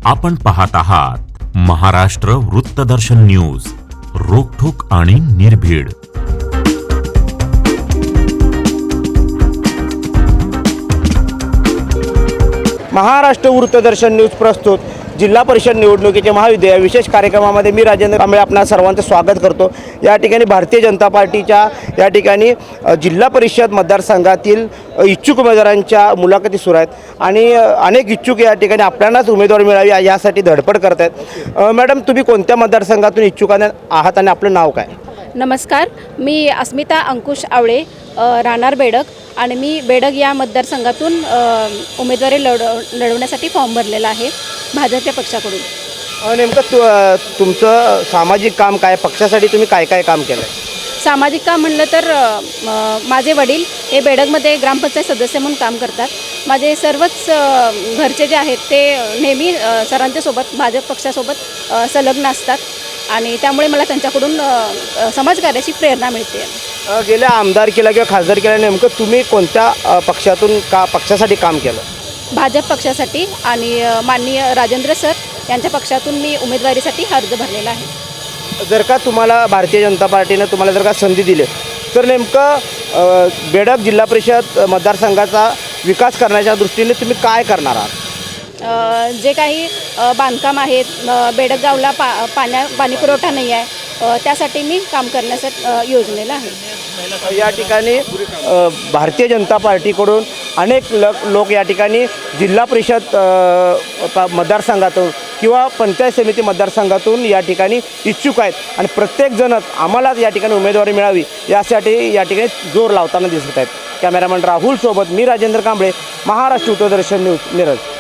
आपण पाहत आहात महाराष्ट्र वृत्तदर्शन न्यूज, रोखठोक आणि निर्भीड. महाराष्ट्र वृत्तदर्शन न्यूज प्रस्तुत जिल्हा परिषद निवडणुकीचे महाविद्यालय विशेष कार्यक्रमामध्ये मी राजेंद्र कांबळे आपणा सर्वांचं स्वागत करतो. या ठिकाणी भारतीय जनता पार्टीच्या या ठिकाणी जिल्हा परिषद मतदारसंघातील इच्छुक उमेदवारांच्या मुलाखती सुरू आहेत आणि अनेक इच्छुक या ठिकाणी आपल्यालाच उमेदवारी मिळावी यासाठी धडपड करत आहेत. मॅडम, तुम्ही कोणत्या मतदारसंघातून इच्छुक आहात आणि आपलं नाव काय? नमस्कार, मी अस्मिता अंकुश आवळे, राहणार बेडग, आणि मी बेडग या मतदारसंघातून उमेदवारी लढवण्यासाठी फॉर्म भरलेला आहे भाजपच्या पक्षाकडून. नेमकं तुमचं सामाजिक काम काय, पक्षासाठी तुम्ही काय काय काम केलं आहे? सामाजिक काम म्हणलं तर माझे वडील हे बेडगमध्ये ग्रामपंचायत सदस्य म्हणून काम करतात. माझे सर्वच घरचे जे आहेत ते नेहमी सरांच्यासोबत भाजप पक्षासोबत संलग्न असतात आणि त्यामुळे मला त्यांच्याकडून समाजकार्याची प्रेरणा मिळते. गेल्या आमदारकीला किंवा खासदारकीला नेमकं तुम्ही कोणत्या पक्षासाठी काम केलं? भाजप पक्षासाठी आणि माननीय राजेंद्र सर यांच्या पक्षातून मी उमेदवारीसाठी अर्ज भरलेला आहे. जर का तुम्हाला भारतीय जनता पार्टीनं तुम्हाला जर का संधी दिली तर नेमकं बेडग जिल्हा परिषद मतदारसंघाचा विकास करण्याच्या दृष्टीने तुम्ही काय करणार आहात? जे काही बांधकाम आहेत, बेडग गावला पाणी पुरवठा नाही आहे, त्यासाठी मी काम करण्यासाठी योजनेला आहे. या ठिकाणी भारतीय जनता पार्टीकडून अनेक लोक या ठिकाणी जिल्हा परिषद मतदारसंघातून किंवा पंचायत समिती मतदारसंघातून या ठिकाणी इच्छुक आहेत आणि प्रत्येकजणच आम्हालाच या ठिकाणी उमेदवारी मिळावी यासाठी या ठिकाणी जोर लावताना दिसत आहेत. कॅमेरामॅन राहुल सोबत मी राजेंद्र कांबळे, महाराष्ट्र वृत्तदर्शन न्यूज, मिरज.